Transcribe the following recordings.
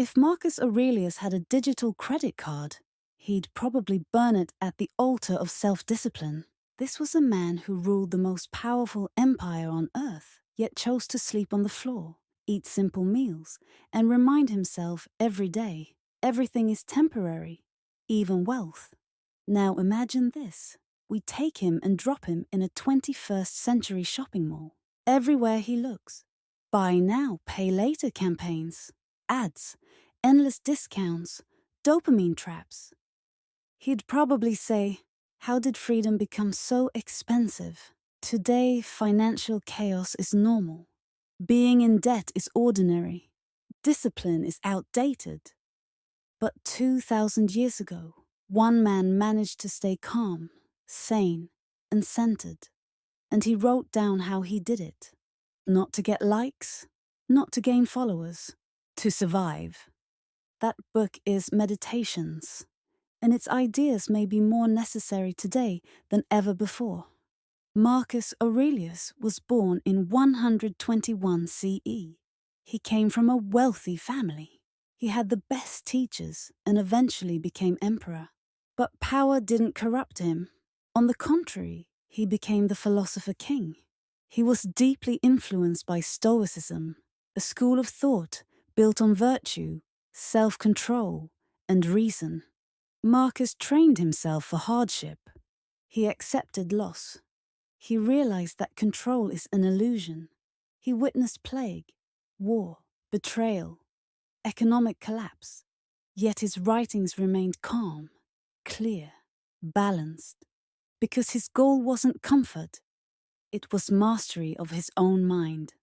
If Marcus Aurelius had a digital credit card, he'd probably burn it at the altar of self-discipline. This was a man who ruled the most powerful empire on earth, yet chose to sleep on the floor, eat simple meals, and remind himself every day, everything is temporary, even wealth. Now imagine this. We take him and drop him in a 21st century shopping mall. Everywhere he looks. Buy now, pay later campaigns, ads, endless discounts, dopamine traps. He'd probably say, how did freedom become so expensive? Today, financial chaos is normal. Being in debt is ordinary. Discipline is outdated. But 2,000 years ago, one man managed to stay calm, sane, and centered. And he wrote down how he did it. Not to get likes, not to gain followers, to survive. That book is Meditations, and its ideas may be more necessary today than ever before. Marcus Aurelius was born in 121 CE. He came from a wealthy family. He had the best teachers and eventually became emperor. But power didn't corrupt him. On the contrary, he became the philosopher king. He was deeply influenced by Stoicism, a school of thought built on virtue, self-control, and reason. Marcus trained himself for hardship. He accepted loss. He realized that control is an illusion. He witnessed plague, war, betrayal, economic collapse. Yet his writings remained calm, clear, balanced, because his goal wasn't comfort. It was mastery of his own mind.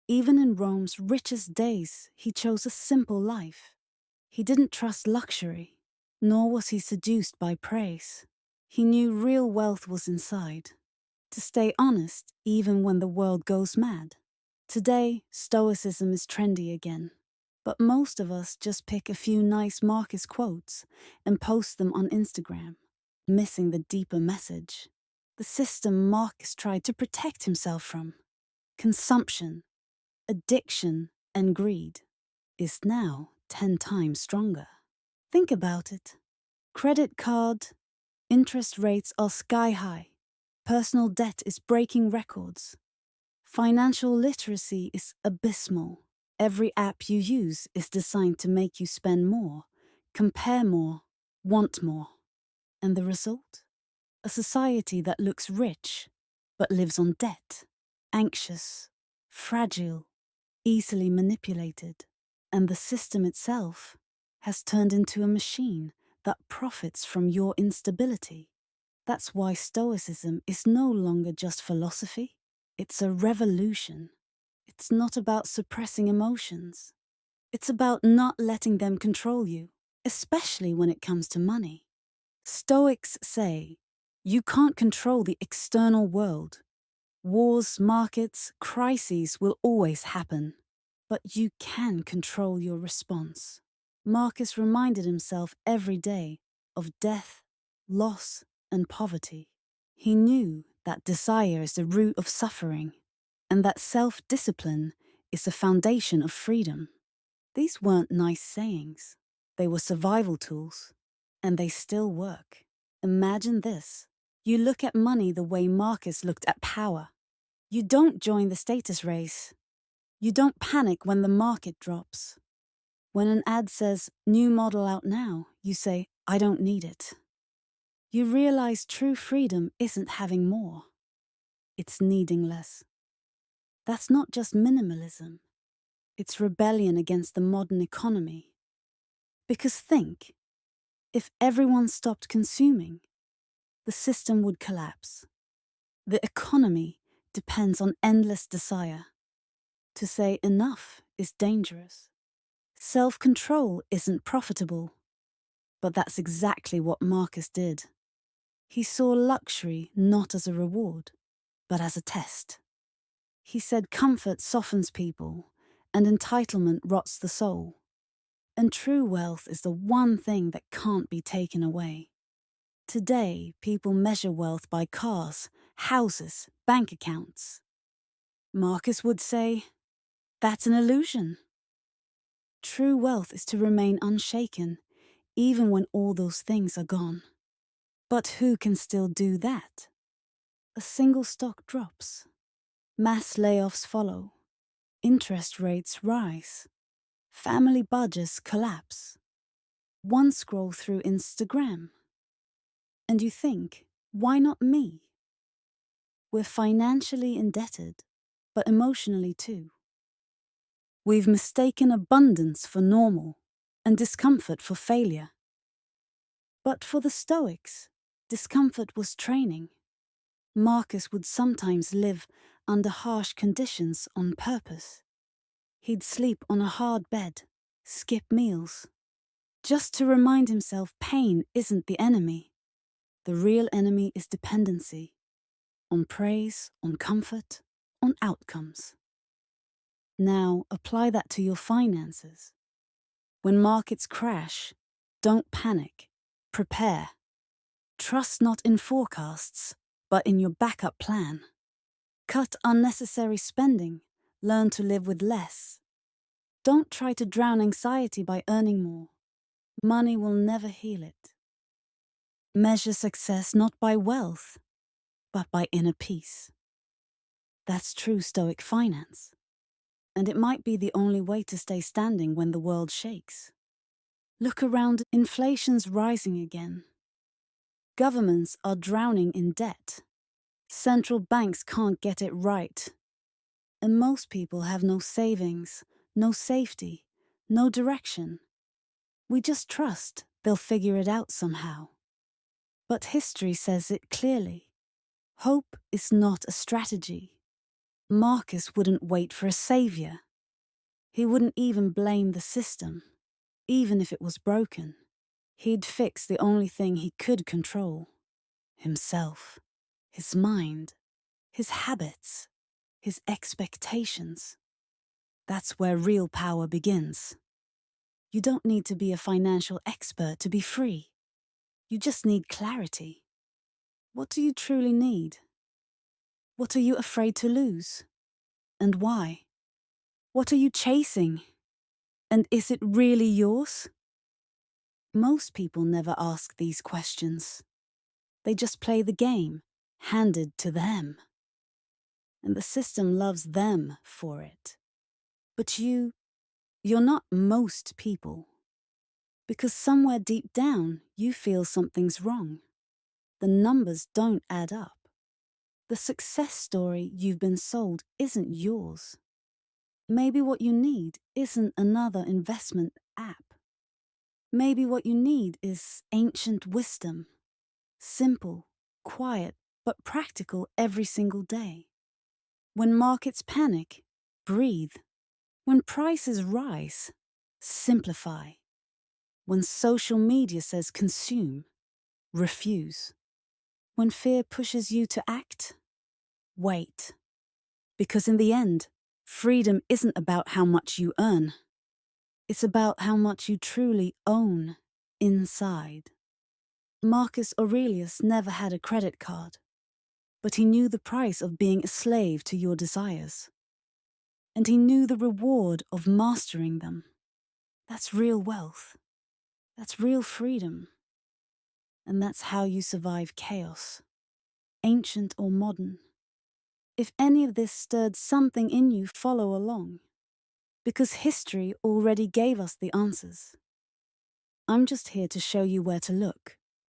Even in Rome's richest days, he chose a simple life. He didn't trust luxury, nor was he seduced by praise. He knew real wealth was inside. To stay honest even when the world goes mad. Today, Stoicism is trendy again. But most of us just pick a few nice Marcus quotes and post them on Instagram, missing the deeper message. The system Marcus tried to protect himself from, consumption, addiction, and greed, is now 10 times stronger. Think about it. Credit card, interest rates are sky high. Personal debt is breaking records. Financial literacy is abysmal. Every app you use is designed to make you spend more, compare more, want more. And the result? A society that looks rich, but lives on debt, anxious, fragile, easily manipulated. And the system itself has turned into a machine that profits from your instability. That's why Stoicism is no longer just philosophy. It's a revolution. It's not about suppressing emotions. It's about not letting them control you, especially when it comes to money. Stoics say, you can't control the external world. Wars, markets, crises will always happen. But you can control your response. Marcus reminded himself every day of death, loss, and poverty. He knew that desire is the root of suffering, and that self-discipline is the foundation of freedom. These weren't nice sayings. They were survival tools, and they still work. Imagine this. You look at money the way Marcus looked at power. You don't join the status race. You don't panic when the market drops. When an ad says, new model out now, you say, I don't need it. You realize true freedom isn't having more. It's needing less. That's not just minimalism. It's rebellion against the modern economy. Because think, if everyone stopped consuming, the system would collapse. The economy depends on endless desire. To say enough is dangerous. Self-control isn't profitable. But that's exactly what Marcus did. He saw luxury not as a reward, but as a test. He said comfort softens people, and entitlement rots the soul. And true wealth is the one thing that can't be taken away. Today, people measure wealth by cars, houses, bank accounts. Marcus would say, that's an illusion. True wealth is to remain unshaken, even when all those things are gone. But who can still do that? A single stock drops. Mass layoffs follow. Interest rates rise. Family budgets collapse. One scroll through Instagram. And you think, why not me? We're financially indebted, but emotionally too. We've mistaken abundance for normal and discomfort for failure. But for the Stoics, discomfort was training. Marcus would sometimes live under harsh conditions on purpose. He'd sleep on a hard bed, skip meals, just to remind himself pain isn't the enemy. The real enemy is dependency on praise, on comfort, on outcomes. Now apply that to your finances. When markets crash, don't panic. Prepare. Trust not in forecasts, but in your backup plan. Cut unnecessary spending. Learn to live with less. Don't try to drown anxiety by earning more. Money will never heal it. Measure success not by wealth, but by inner peace. That's true Stoic finance. And it might be the only way to stay standing when the world shakes. Look around, inflation's rising again. Governments are drowning in debt. Central banks can't get it right. And most people have no savings, no safety, no direction. We just trust they'll figure it out somehow. But history says it clearly. Hope is not a strategy. Marcus wouldn't wait for a savior. He wouldn't even blame the system, even if it was broken. He'd fix the only thing he could control: himself, his mind, his habits, his expectations. That's where real power begins. You don't need to be a financial expert to be free. You just need clarity. What do you truly need? What are you afraid to lose? And why? What are you chasing? And is it really yours? Most people never ask these questions. They just play the game, handed to them. And the system loves them for it. But you're not most people. Because somewhere deep down, you feel something's wrong. The numbers don't add up. The success story you've been sold isn't yours. Maybe what you need isn't another investment app. Maybe what you need is ancient wisdom. Simple, quiet, but practical every single day. When markets panic, breathe. When prices rise, simplify. When social media says consume, refuse. When fear pushes you to act, wait. Because in the end, freedom isn't about how much you earn. It's about how much you truly own inside. Marcus Aurelius never had a credit card, but he knew the price of being a slave to your desires. And he knew the reward of mastering them. That's real wealth. That's real freedom. And that's how you survive chaos, ancient or modern. If any of this stirred something in you, follow along. Because history already gave us the answers. I'm just here to show you where to look.